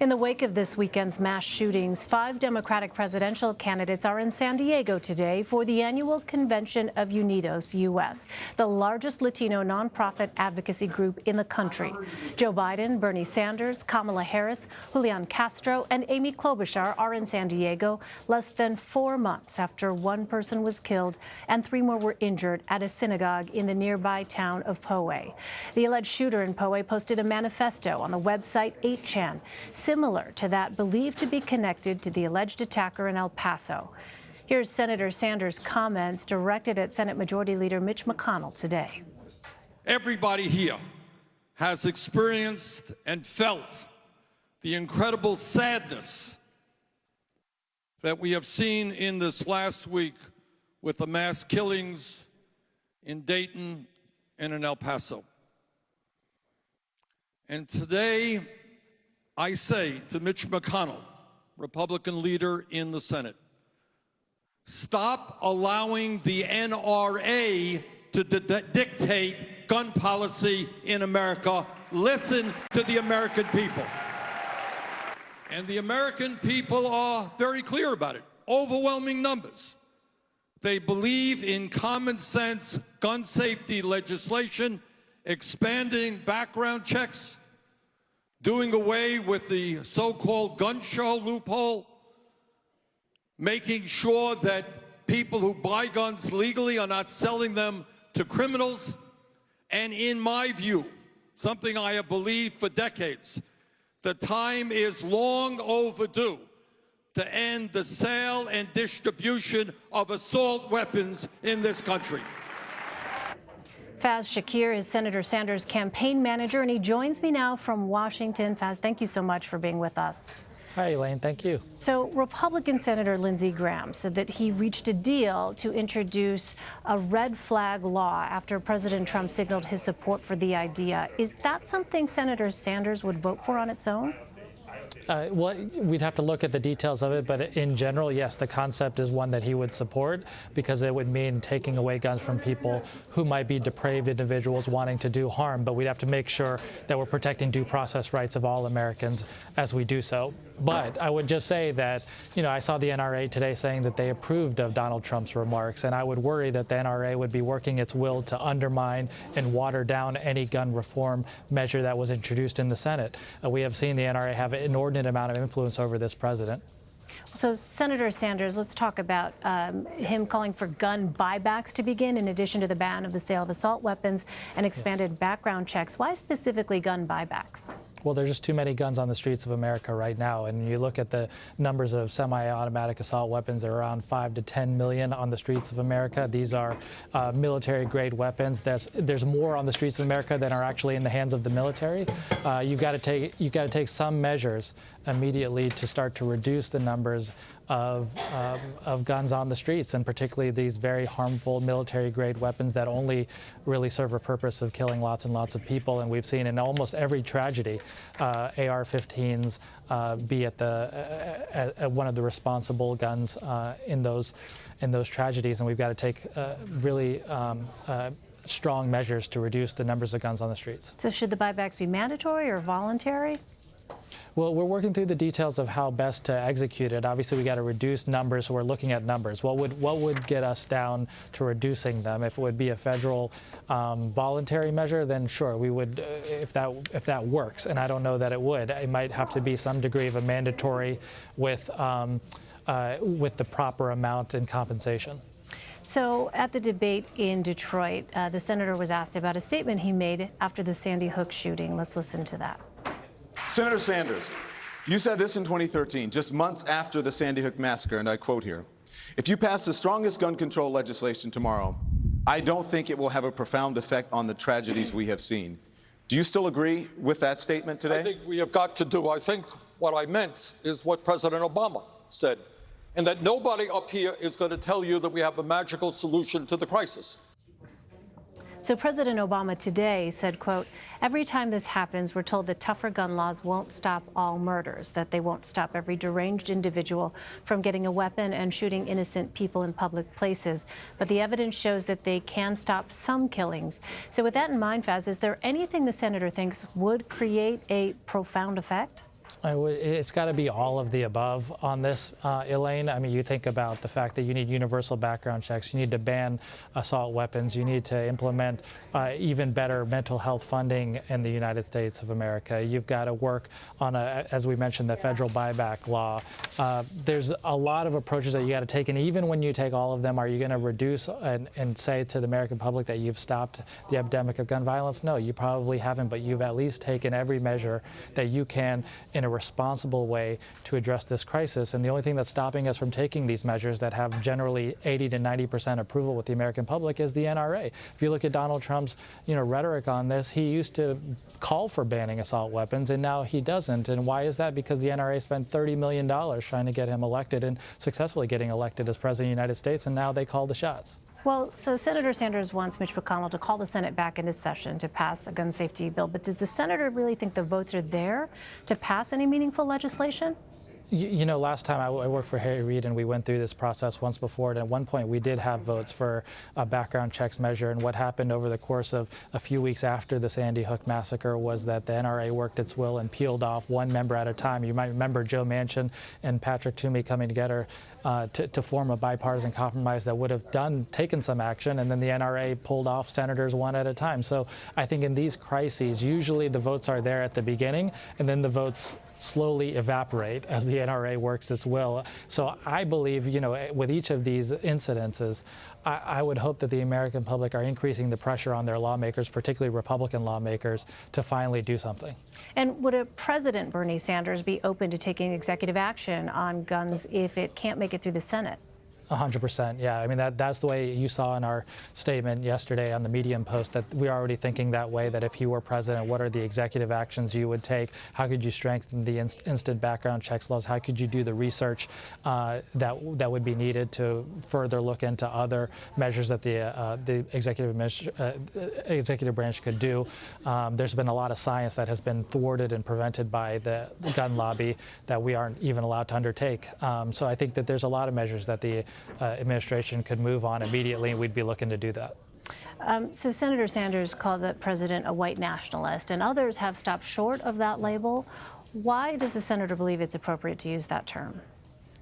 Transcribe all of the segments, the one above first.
In the wake of this weekend's mass shootings, 5 Democratic presidential candidates are in San Diego today for the annual convention of Unidos U.S., the largest Latino nonprofit advocacy group in the country. Joe Biden, Bernie Sanders, Kamala Harris, Julian Castro, and Amy Klobuchar are in San Diego less than 4 months after one person was killed and 3 more were injured at a synagogue in the nearby town of Poway. The alleged shooter in Poway posted a manifesto on the website 8chan, similar to that believed to be connected to the alleged attacker in El Paso. Here's Senator Sanders' comments directed at Senate Majority Leader Mitch McConnell today. Everybody here has experienced and felt the incredible sadness that we have seen in this last week with the mass killings in Dayton and in El Paso. And today, I say to Mitch McConnell, Republican leader in the Senate, stop allowing the NRA to dictate gun policy in America. Listen to the American people. And the American people are very clear about it. Overwhelming numbers. They believe in common sense gun safety legislation, expanding background checks, doing away with the so-called gun show loophole, making sure that people who buy guns legally are not selling them to criminals. And in my view, something I have believed for decades, the time is long overdue to end the sale and distribution of assault weapons in this country. Faiz Shakir is Senator Sanders' campaign manager, and he joins me now from Washington. Faiz, thank you so much for being with us. Hi, Elaine. Thank you. So Republican Senator Lindsey Graham said that he reached a deal to introduce a red flag law after President Trump signaled his support for the idea. Is that something Senator Sanders would vote for on its own? Well, we'd have to look at the details of it, but in general, yes, the concept is one that he would support because it would mean taking away guns from people who might be depraved individuals wanting to do harm, but we'd have to make sure that we're protecting due process rights of all Americans as we do so. But I would just say that, I saw the NRA today saying that they approved of Donald Trump's remarks, and I would worry that the NRA would be working its will to undermine and water down any gun reform measure that was introduced in the Senate. We have seen the NRA have an inordinate amount of influence over this president. So, Senator Sanders, let's talk about him calling for gun buybacks to begin, in addition to the ban of the sale of assault weapons and expanded background checks. Why specifically gun buybacks? Well, there's just too many guns on the streets of America right now. And you look at the numbers of semi-automatic assault weapons, there are around 5 to 10 million on the streets of America. These are military-grade weapons. There's more on the streets of America than are actually in the hands of the military. You've got to take some measures immediately to start to reduce the numbers of guns on the streets, and particularly these very harmful military-grade weapons that only really serve a purpose of killing lots and lots of people. And we've seen in almost every tragedy, AR-15s be at one of the responsible guns in those tragedies. And we've got to take really strong measures to reduce the numbers of guns on the streets. So should the buybacks be mandatory or voluntary? Well, we're working through the details of how best to execute it. Obviously, we got to reduce numbers, so we're looking at numbers. What would get us down to reducing them? If it would be a federal voluntary measure, then sure, we would. If that works, and I don't know that it would. It might have to be some degree of a mandatory with the proper amount and compensation. So at the debate in Detroit, the senator was asked about a statement he made after the Sandy Hook shooting. Let's listen to that. Senator Sanders, you said this in 2013, just months after the Sandy Hook massacre, and I quote here, "If you pass the strongest gun control legislation tomorrow, I don't think it will have a profound effect on the tragedies we have seen." Do you still agree with that statement today? I think we have got to do, I think what I meant is what President Obama said, and that nobody up here is going to tell you that we have a magical solution to the crisis. So President Obama today said, quote, "Every time this happens, we're told that tougher gun laws won't stop all murders, that they won't stop every deranged individual from getting a weapon and shooting innocent people in public places. But the evidence shows that they can stop some killings." So with that in mind, Faiz, is there anything the senator thinks would create a profound effect? It's got to be all of the above on this, Elaine. I mean, you think about the fact that you need universal background checks, you need to ban assault weapons, you need to implement even better mental health funding in the United States of America. You've got to work on, as we mentioned, the federal buyback law. There's a lot of approaches that you got to take, and even when you take all of them, are you going to reduce and say to the American public that you've stopped the epidemic of gun violence? No, you probably haven't, but you've at least taken every measure that you can in a responsible way to address this crisis. And the only thing that's stopping us from taking these measures that have generally 80 to 90% approval with the American public is the NRA. If you look at Donald Trump's, rhetoric on this, he used to call for banning assault weapons, and now he doesn't. And why is that? Because the NRA spent $30 million trying to get him elected and successfully getting elected as president of the United States, and now they call the shots. Well, so Senator Sanders wants Mitch McConnell to call the Senate back into session to pass a gun safety bill. But does the senator really think the votes are there to pass any meaningful legislation? Last time I worked for Harry Reid, and we went through this process once before, and at one point we did have votes for a background checks measure. And what happened over the course of a few weeks after the Sandy Hook massacre was that the NRA worked its will and peeled off one member at a time. You might remember Joe Manchin and Patrick Toomey coming together to form a bipartisan compromise that would have taken some action, and then the NRA pulled off senators one at a time. So I think in these crises, usually the votes are there at the beginning, and then the votes slowly evaporate as the NRA works its will. So I believe, with each of these incidences, I would hope that the American public are increasing the pressure on their lawmakers, particularly Republican lawmakers, to finally do something. And would a President Bernie Sanders be open to taking executive action on guns if it can't make it through the Senate? 100%, yeah. I mean, that's the way you saw in our statement yesterday on the Medium post, that we're already thinking that way, that if you were president, what are the executive actions you would take? How could you strengthen the instant background checks laws? How could you do the research that would be needed to further look into other measures that the executive branch could do? There's been a lot of science that has been thwarted and prevented by the gun lobby that we aren't even allowed to undertake. So I think that there's a lot of measures that the administration could move on immediately, and we'd be looking to do that. So Senator Sanders called the president a white nationalist, and others have stopped short of that label. Why does the senator believe it's appropriate to use that term?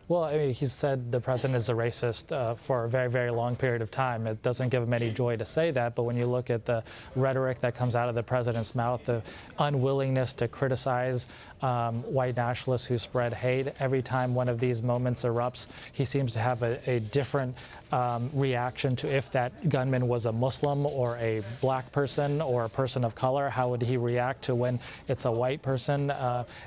Well, I mean, he's said the president is a racist for a very, very long period of time. It doesn't give him any joy to say that, but when you look at the rhetoric that comes out of the president's mouth, the unwillingness to criticize white nationalists who spread hate, every time one of these moments erupts, he seems to have a different reaction to if that gunman was a Muslim or a black person or a person of color. How would he react to when it's a white person?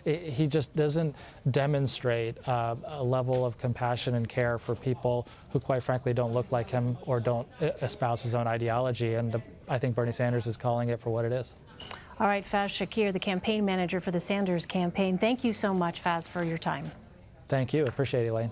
He just doesn't demonstrate a level of compassion and care for people who, quite frankly, don't look like him or don't espouse his own ideology. And I think Bernie Sanders is calling it for what it is. All right, Faiz Shakir, the campaign manager for the Sanders campaign. Thank you so much, Faiz, for your time. Thank you. Appreciate it, Elaine.